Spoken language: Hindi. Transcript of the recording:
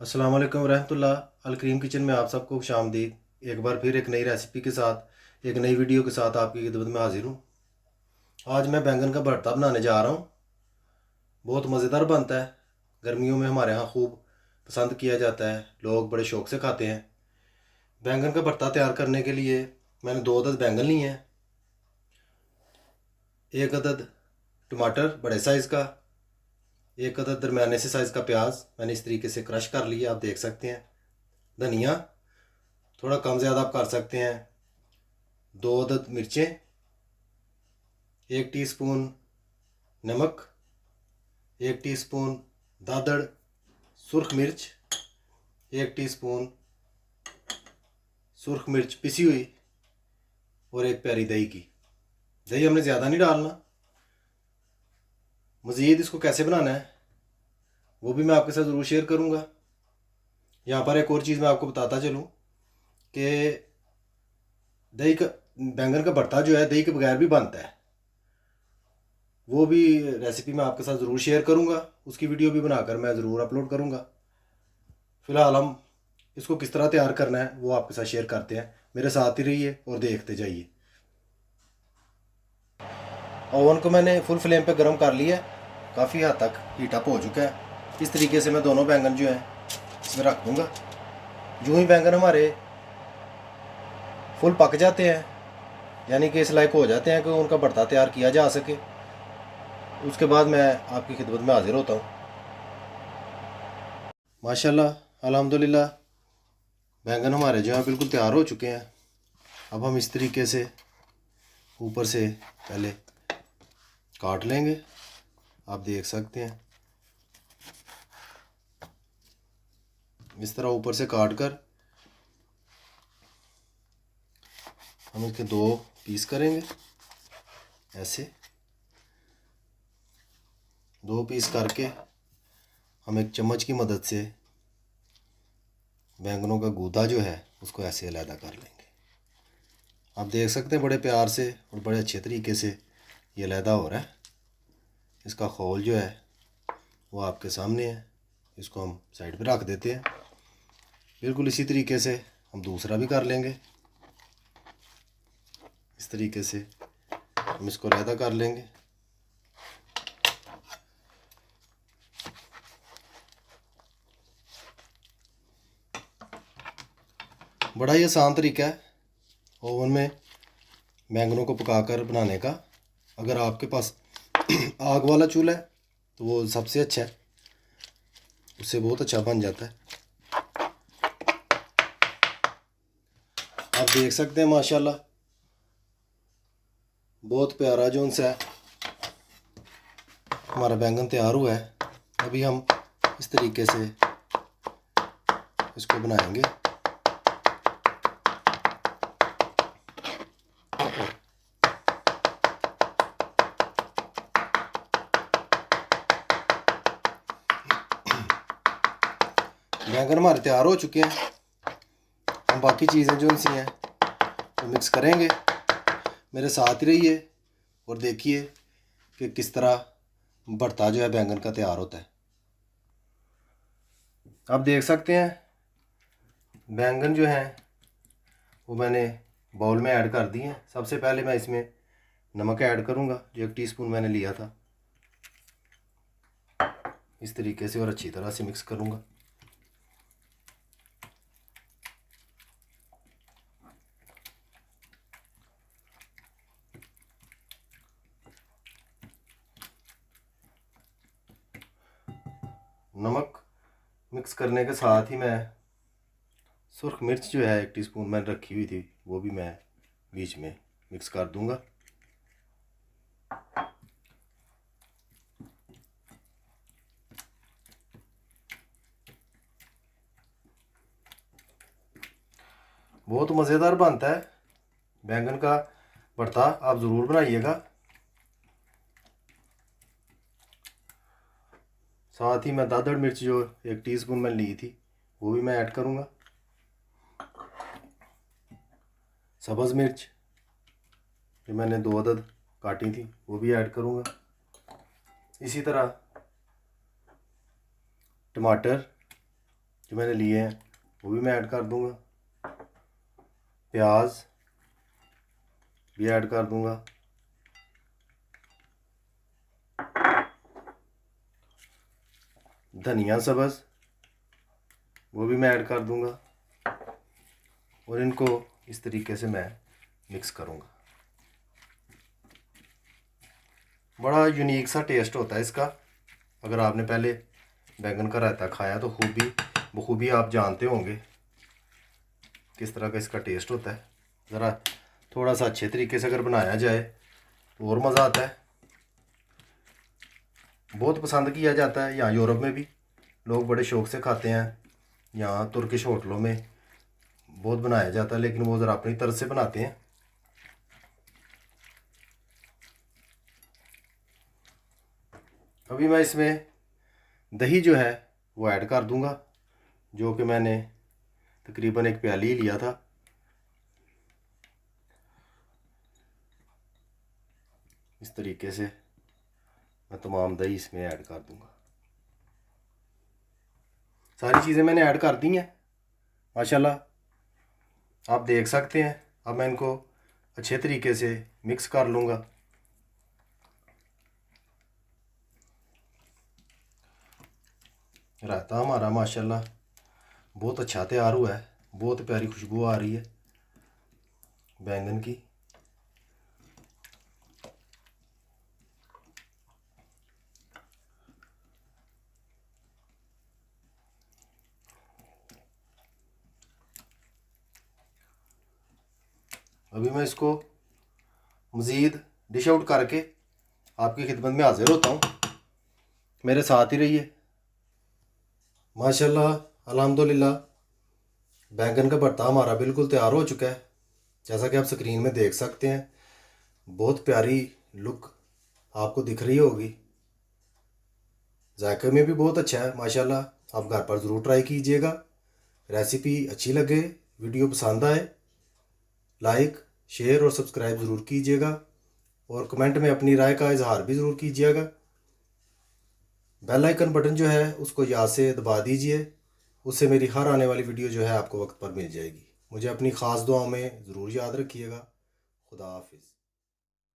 अस्सलाम वालेकुम रहमतुल्लाह। अलकरीम किचन में आप सबको खुशामदीद। एक बार फिर एक नई रेसिपी के साथ एक नई वीडियो के साथ आपकी खिदमत में हाजिर हूँ। आज मैं बैंगन का भरता बनाने जा रहा हूँ। बहुत मज़ेदार बनता है। गर्मियों में हमारे यहाँ खूब पसंद किया जाता है, लोग बड़े शौक़ से खाते हैं। बैंगन का भरता तैयार करने के लिए मैंने 2 अदद बैंगन लिए हैं, 1 अदद टमाटर बड़े साइज़ का, 1 अदद दरमियाने से साइज़ का प्याज मैंने इस तरीके से क्रश कर लिया, आप देख सकते हैं। धनिया थोड़ा कम ज़्यादा आप कर सकते हैं। 2 अदद मिर्चें, 1 टीस्पून नमक, 1 टीस्पून दादड़ सुर्ख मिर्च, 1 टीस्पून सुर्ख मिर्च पिसी हुई और 1 प्याली दही की। दही हमने ज़्यादा नहीं डालना। मज़ीद इसको कैसे बनाना है वो भी मैं आपके साथ ज़रूर शेयर करूँगा। यहाँ पर एक और चीज़ मैं आपको बताता चलूँ कि दही का बैंगन का भरता जो है दही के बगैर भी बनता है। वो भी रेसिपी मैं आपके साथ ज़रूर शेयर करूँगा, उसकी वीडियो भी बनाकर मैं ज़रूर अपलोड करूँगा। फ़िलहाल हम इसको किस तरह तैयार करना है वो आपके साथ शेयर करते हैं। मेरे साथ ही रहिए और देखते जाइए। ओवन को मैंने फुल फ्लेम पे गर्म कर लिया है, काफ़ी हद तक हीट अप हो चुका है। इस तरीके से मैं दोनों बैंगन जो हैं इसमें रख दूँगा। यूँ ही बैंगन हमारे फुल पक जाते हैं, यानी कि इस लायक हो जाते हैं कि उनका भरता तैयार किया जा सके, उसके बाद मैं आपकी खिदमत में हाजिर होता हूँ। माशाल्लाह अल्हम्दुलिल्लाह बैंगन हमारे जो है बिल्कुल तैयार हो चुके हैं। अब हम इस तरीके से ऊपर से पहले काट लेंगे, आप देख सकते हैं। इस तरह ऊपर से काट कर हम इसके 2 पीस करेंगे। ऐसे 2 पीस करके हम एक चम्मच की मदद से बैंगनों का गूदा जो है उसको ऐसे अलग कर लेंगे। आप देख सकते हैं बड़े प्यार से और बड़े अच्छे तरीके से ये अलग हो रहा है। इसका खोल जो है वो आपके सामने है। इसको हम साइड पे रख देते हैं। बिल्कुल इसी तरीके से हम दूसरा भी कर लेंगे। इस तरीके से हम इसको अलग कर लेंगे। बड़ा ही आसान तरीका है ओवन में बैंगनों को पकाकर बनाने का। अगर आपके पास आग वाला चूल्हा है तो वो सबसे अच्छा है, उससे बहुत अच्छा बन जाता है। आप देख सकते हैं माशाल्लाह बहुत प्यारा जो उनसे हमारा बैंगन तैयार हुआ है। अभी हम इस तरीके से इसको बनाएंगे। बैंगन हमारे तैयार हो चुके हैं। हम बाकी चीज़ें जो सी हैं वो मिक्स करेंगे। मेरे साथ ही रहिए और देखिए कि किस तरह भरता जो है बैंगन का तैयार होता है। आप देख सकते हैं बैंगन जो हैं वो मैंने बाउल में ऐड कर दिए हैं। सबसे पहले मैं इसमें नमक ऐड करूँगा जो 1 टीस्पून मैंने लिया था। इस तरीके से और अच्छी तरह से मिक्स करूँगा। नमक मिक्स करने के साथ ही मैं सुर्ख मिर्च जो है 1 टीस्पून मैंने रखी हुई थी वो भी मैं बीच में मिक्स कर दूंगा। बहुत मज़ेदार बनता है बैंगन का भरता, आप ज़रूर बनाइएगा। साथ ही मैं दादड़ मिर्च जो 1 टीस्पून मैंने ली थी वो भी मैं ऐड करूँगा। सब्ज़ मिर्च जो मैंने 2 अदद काटी थी वो भी ऐड करूँगा। इसी तरह टमाटर जो मैंने लिए हैं वो भी मैं ऐड कर दूंगा। प्याज भी ऐड कर दूंगा। धनिया सब्ज़ वो भी मैं ऐड कर दूंगा और इनको इस तरीके से मैं मिक्स करूंगा। बड़ा यूनिक सा टेस्ट होता है इसका। अगर आपने पहले बैंगन का रायता खाया तो बखूबी आप जानते होंगे किस तरह का इसका टेस्ट होता है। ज़रा थोड़ा सा अच्छे तरीके से अगर बनाया जाए तो और मज़ा आता है। बहुत पसंद किया जाता है। यहाँ यूरोप में भी लोग बड़े शौक़ से खाते हैं। यहाँ तुर्किश होटलों में बहुत बनाया जाता है, लेकिन वो ज़रा अपनी तरह से बनाते हैं। अभी मैं इसमें दही जो है वो ऐड कर दूंगा, जो कि मैंने तकरीबन 1 प्याली ही लिया था। इस तरीके से मैं तमाम दही इसमें ऐड कर दूंगा। सारी चीज़ें मैंने ऐड कर दी हैं माशाल्लाह, आप देख सकते हैं। अब मैं इनको अच्छे तरीके से मिक्स कर लूँगा। रायता हमारा माशाल्लाह बहुत अच्छा तैयार हुआ है। बहुत प्यारी खुशबू आ रही है बैंगन की। अभी मैं इसको मज़ीद डिश आउट करके आपकी खिदमत में हाजिर होता हूँ। मेरे साथ ही रहिए। माशाल्लाह अल्हम्दुलिल्लाह बैंगन का भरता हमारा बिल्कुल तैयार हो चुका है। जैसा कि आप स्क्रीन में देख सकते हैं, बहुत प्यारी लुक आपको दिख रही होगी। जायके में भी बहुत अच्छा है माशाल्लाह। आप घर पर ज़रूर ट्राई कीजिएगा। रेसिपी अच्छी लगे, वीडियो पसंद आए, लाइक शेयर और सब्सक्राइब ज़रूर कीजिएगा और कमेंट में अपनी राय का इजहार भी ज़रूर कीजिएगा। बेल आइकन बटन जो है उसको याद से दबा दीजिए, उससे मेरी हर आने वाली वीडियो जो है आपको वक्त पर मिल जाएगी। मुझे अपनी ख़ास दुआओं में ज़रूर याद रखिएगा। खुदा हाफिज़।